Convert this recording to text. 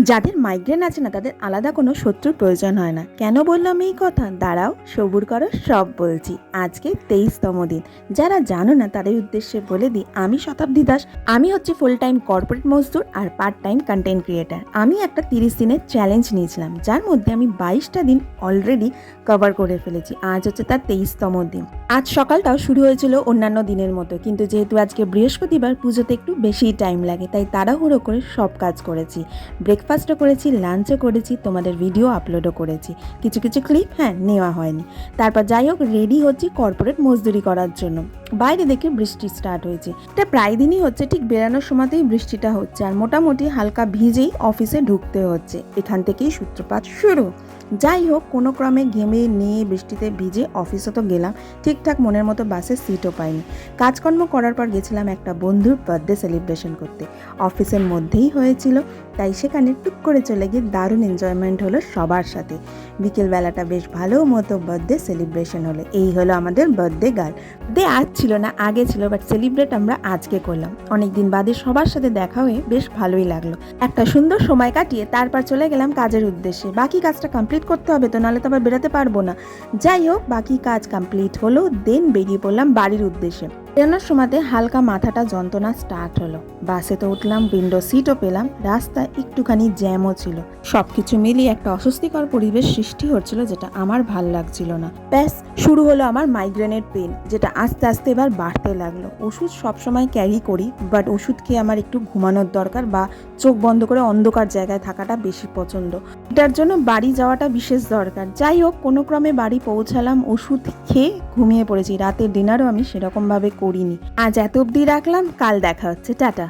যাদের মাইগ্রেন আছে না তাদের আলাদা কোনো শত্রুর প্রয়োজন হয় না। কেন বললাম এই কথা? দাঁড়াও, সবুর করো, সব বলছি। আজকে 23তম দিন। যারা জানো না তাদের উদ্দেশ্যে বলে দিই, আমি শতাব্দী দাস। আমি হচ্ছে ফুল টাইম কর্পোরেট মজদুর আর পার্ট টাইম কন্টেন্ট ক্রিয়েটার। আমি একটা 30 দিনের চ্যালেঞ্জ নিয়েছিলাম, যার মধ্যে আমি 22টা দিন অলরেডি কভার করে ফেলেছি। আজ হচ্ছে তার 23তম দিন। আজ সকালটাও শুরু হয়েছিল অন্যান্য দিনের মতো, কিন্তু যেহেতু আজকে বৃহস্পতিবার, পুজোতে একটু বেশিই টাইম লাগে, তাই তাড়াহুড়ো করে সব কাজ করেছি। ব্রেকফাস্টও করেছি, লাঞ্চও করেছি, তোমাদের ভিডিও আপলোডও করেছি। কিছু কিছু ক্লিপ নেওয়া হয়নি। তারপর যাই হোক, রেডি হচ্ছি কর্পোরেট মজদুরি করার জন্য। বাইরে দেখে বৃষ্টি স্টার্ট হয়েছে। এটা প্রায় দিনই হচ্ছে, ঠিক বেরানোর সময়তেই বৃষ্টিটা হচ্ছে, আর মোটামুটি হালকা ভিজেই অফিসে ঢুকতে হচ্ছে। এখান থেকেই সূত্রপাত শুরু। যাই হোক, কোনো ক্রমে ঘেমে নিয়ে বৃষ্টিতে ভিজে অফিসে তো গেলাম, ঠিকঠাক মনের মতো বাসে সিটও পাইনি। কাজকর্ম করার পর গেছিলাম একটা বন্ধুর বার্থডে সেলিব্রেশন করতে। অফিসের মধ্যেই হয়েছিল, তাই সেখানে টুক করে চলে গিয়ে দারুণ এনজয়মেন্ট হলো সবার সাথে। বিকেলবেলাটা বেশ ভালো মতো বার্থডে সেলিব্রেশন হলো। এই হলো আমাদের বার্থডে গার্ল। বার্থডে আজ ছিল না, আগে ছিল, বাট সেলিব্রেট আমরা আজকে করলাম। অনেকদিন বাদে সবার সাথে দেখা হয়ে বেশ ভালোই লাগলো। একটা সুন্দর সময় কাটিয়ে তারপর চলে গেলাম কাজের উদ্দেশ্যে। বাকি কাজটা কমপ্লিট করতে হবে তো, নাহলে তো আবার বেরোতে পারবো না। যাই হোক, বাকি কাজ কমপ্লিট হলো, দেন বেরিয়ে পড়লাম বাড়ির উদ্দেশ্যে। বেরোনোর সময়তে হালকা মাথাটা যন্ত্রণা স্টার্ট হলো। বাসে তো উঠলাম, উইন্ডো সিটও পেলাম, রাস্তায় একটুখানি জ্যামও ছিল। সবকিছু মিলিয়ে একটা অস্বস্তিকর পরিবেশ সৃষ্টি হচ্ছিল, যেটা আমার ভাল লাগছিল না। ব্যাস শুরু হলো আমার মাইগ্রেনের পেন, যেটা আস্তে আস্তে এবার বাড়তে লাগলো। ওষুধ সবসময় ক্যারি করি, বাট ওষুধ খেয়ে আমার একটু ঘুমানোর দরকার, বা চোখ বন্ধ করে অন্ধকার জায়গায় থাকাটা বেশি পছন্দ। এটার জন্য বাড়ি যাওয়াটা বিশেষ দরকার। যাই হোক, কোনো ক্রমে বাড়ি পৌঁছালাম, ওষুধ খেয়ে ঘুমিয়ে পড়েছি। রাতের ডিনারও আমি সেরকমভাবে করিনি। আজ এত অবধি রাখলাম, কাল দেখা হচ্ছে, টাটা।